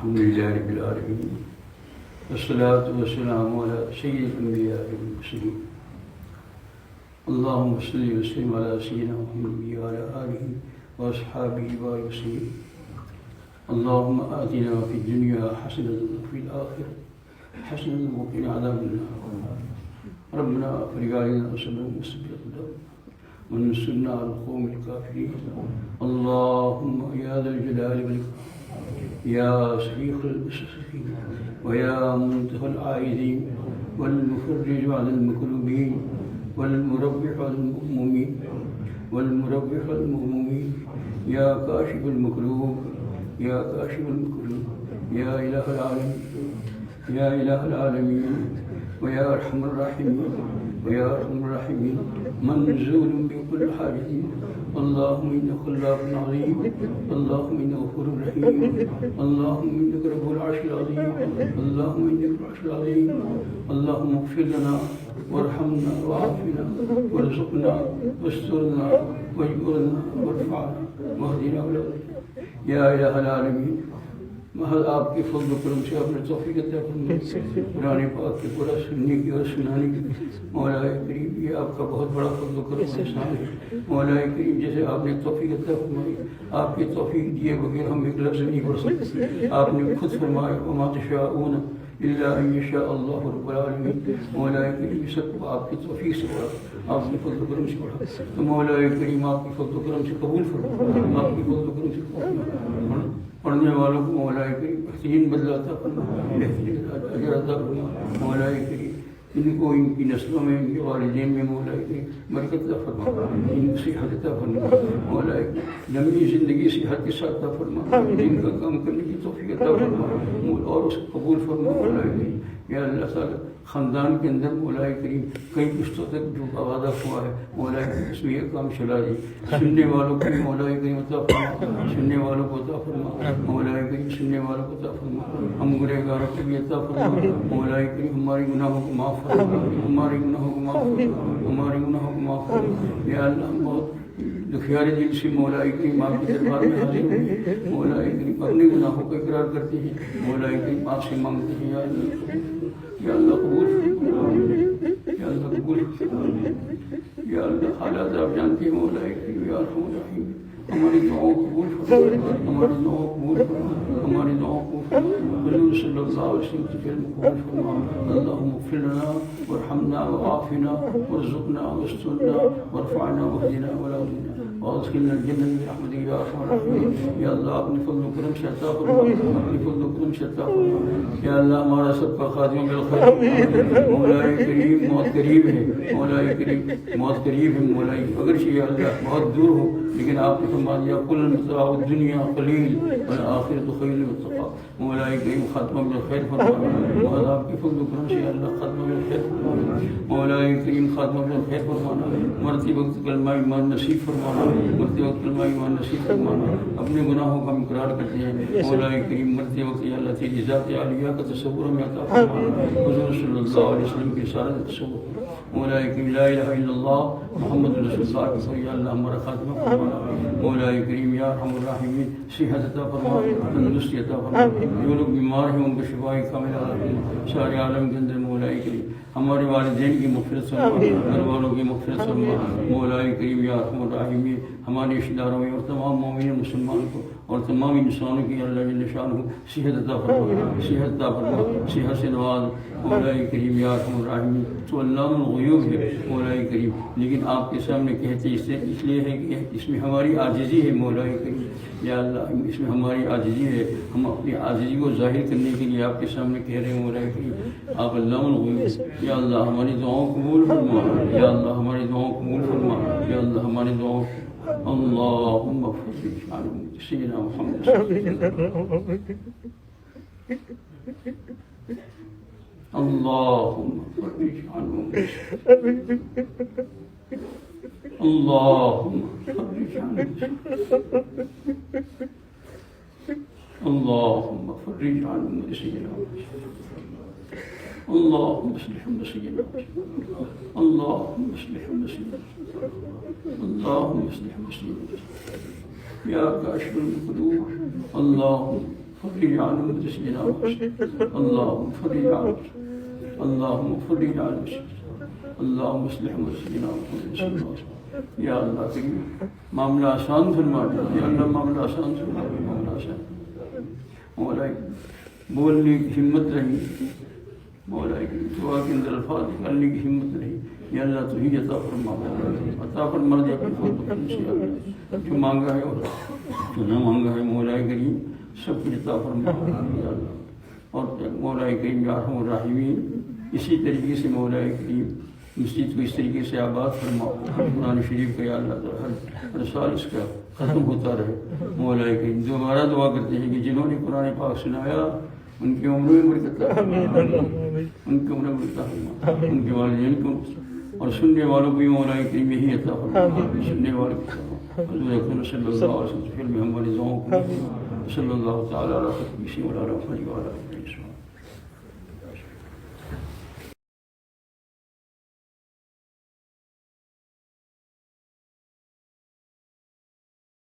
الحمد لله رب العالمين والصلاة والسلام على سيد الأنبياء والمرسلين اللهم صل وسلم على سيدنا محمد وعلى آله وأصحابه وسلم اللهم آتنا في الدنيا حسنة وفي الآخرة حسنة وقنا عذاب النار ربنا افرغ علينا صبرا وثبت أقدامنا وانصرنا على القوم الكافرين اللهم يا ذا الجلال والإكرام يا صريخ المستسقين ويا منتهى العائذين والمفرج عن المكروبين والمربح عن المهمومين والمربح عن المهمومين يا كاشف المكروب يا كاشف المكروب يا إله العالمين يا إله العالمين ويا أرحم الراحمين ويا أرحم الراحمين منزول بكل حاجة اللهم إنك خلاق عظيم اللهم إنك غفور رحيم اللهم إنك رب العرش العظيم اللهم إنك العرش العظيم اللهم اغفر لنا وارحمنا وعافنا وارزقنا واسترنا واجبرنا وارفعنا واهدنا ولا يا إله العالمين محض آپ کے فضل و کرم سے اپنے توفیق عطا فرمائے قرآن پاک کے پورا سننے کی اور سنانے کی مولا کریم یہ آپ کا بہت بڑا فضل و کرم و احسان ہے مولا کریم جیسے آپ نے توفیق عطا فرمائی آپ کی توفیق دیے بغیر ہم ایک لفظ نہیں پڑھ سکتے آپ نے خود فرمایا وما تشاءون الا ان یشاء اللہ رب العالمین مولا کریم سب کو آپ کی توفیق سے پڑھا آپ نے فضل و کرم سے پڑھا تو مولا کریم آپ کی فضل و کرم سے قبول فرمائے آپ کی فضل و کرم سے قبول فرمائے پڑھنے والوں کو مولا کریم بہترین بدلہ عطا فرما بہترین اجر عطا فرما مولا کریم ان کو ان کی نسلوں میں ان کے والدین میں مولا کریم برکت عطا فرما ان کو صحت عطا فرما مولا کریم لمبی زندگی صحت کے ساتھ عطا فرما ان کا کام کرنے کی توفیق عطا فرما اور اس کو قبول فرما مولا کریم یا اللہ تعالیٰ خاندان کے اندر مولا کریم کئی پشتوں تک جو وعدہ ہوا ہے مولا کریم اس میں یہ کام چلا دی سننے والوں کو بھی مولا کریم عطا فرما سننے والوں کو عطا فرما مولا کریم سننے والوں کو عطا فرما ہم گنہگاروں کو بھی عطا فرما مولا کریم ہمارے گناہوں کو معاف فرما ہمارے گناہوں کو معاف فرما ہمارے گناہوں کو معاف فرما یا اللہ ہم بہت دکھیارے دل سے مولا کریم آپ کے دربار میں حاضر ہوئے مولا کریم اپنے گناہوں کا اقرار کرتے ہیں مولا کریم آپ سے مانگتے ہیں یا اللہ قبول یا اللہ قبول یا اللہ حالات آپ جانتے ہیں مولا کریم یا ارحم الراحمین ہماری دعاؤں کو قبول فرما ہماری دعاؤں کو قبول فرما ہماری دعاؤں کو حضور صلی اللہ علیہ وسلم کی قبول فرما اللہم اغفر لنا وارحمنا وعافنا وارزقنا واسترنا وارفعنا واهدنا ولا تضلنا وادخلنا الجنة برحمتك يا ارحم الراحمین یا اللہ اپنے فضل و کرم سے عطا فرما اپنے فضل و کرم سے عطا فرما یا اللہ ہمارا سب کا خاتمہ بالخیر مولا کریم موت قریب ہے مولا کریم موت قریب ہے مولا اگرچہ یا اللہ بہت دور ہو لیکن آپ نے فرما دیا قل متاع الدنیا قلیل والآخرۃ خیر للمتقین مولا کریم خاتمہ بالخیر فرما اور آپ کے فضل و کرم سے اللہ خاتمہ بالخیر فرما مولا کریم خاتمہ بالخیر فرمانا مرتے وقت کلمہ ایمان نصیب فرمانا مرتے وقت کلمہ ایمان نصیب فرمانا اپنے گناہوں کا اقرار کرتے ہیں مولا کریم مرتے وقت یا اللہ تیری ذات عالیہ کا تصور ہمیں عطا فرمانا حضور صلی اللہ علیہ وسلم کے سارے تصور مولا کریم لا الہ الا اللہ محمد رسول اللہ کے یا اللہ ہمارا خاتمہ فرمانا مولا کریم یا ارحم الراحمین صحت عطا فرما تندرستی عطا فرما جو لوگ بیمار ہیں ان کو شفا کامل عطا فرما سارے عالم کے اندر مولا کریم ہمارے والدین کی مغفرت فرما گھر والوں کی مغفرت فرما مولا کریم یا ارحم الراحمین ہمارے رشتہ داروں میں اور تمام مومن مسلمان کو اور تمام انسانوں کی اللہ جل شانہ صحت عطا فرما صحت عطا فرما صحت سے نواز مولا کریم یا ارحم الراحمین تو علام الغیوب ہے مولا کریم لیکن آپ کے سامنے کہتے اس لیے ہے کہ اس میں ہماری عاجزی ہے مولا کریم یا اللہ اس میں ہماری عاجزی ہے ہم اپنی عاجزی کو ظاہر کرنے کے لیے آپ کے سامنے کہہ رہے ہیں مولا کریم آپ علام الغیوب یا اللہ ہماری دعاؤں کو قبول فرما یا اللہ ہماری دعاؤں کو قبول فرما یا اللہ ہماری دعاؤں اللهم فرج عن سيدنا محمد اللهم فرج عنهم اللهم فرج عنهم اللهم فرج عنهم سيدنا اللهم اصلحهم سيدنا اللهم اصلحهم سيدنا اللهم اصلحهم سيدنا يا كاشف القلوب اللهم فرج عن سيدنا اللهم فرج عن اللهم فرج عن اللهم اصلح مسجدنا محمد یا اللہ کریم معاملہ آسان فرما دے یا اللہ معاملہ آسان فرما دے معاملہ آسان مولا بولنے کی ہمت رہی مولا دعا کے اندر الفاظ نکالنے کی ہمت رہی یا اللہ تو ہی عطا فرما عطا فرما دے اپنے فضل و کرم سے جو مانگا ہے اور جو نہ مانگا ہے مولا کریم سب کچھ عطا فرما یا اللہ اور مولا کریم یا ارحم الراحمین اسی طریقے سے مولا کریم مسجد کو اس طریقے سے آباد فرماؤ قرآن شریف کا یا اللہ ہر سال اس کا ختم ہوتا رہے مولا کریم دوبارہ دعا کرتے ہیں کہ جنہوں نے قرآن پاک سنایا ان کی عمروں میں برکت عطا فرما ان کی عمروں میں برکت فرما ان کے والدین کو اور سننے والوں کو بھی مولا کریم یہی عطا فرما سننے والوں کو حضور اکرم صلی اللہ علیہ وسلم فلم ہماری دعاؤں کو صلی اللہ تعالیٰ علیہ وسلم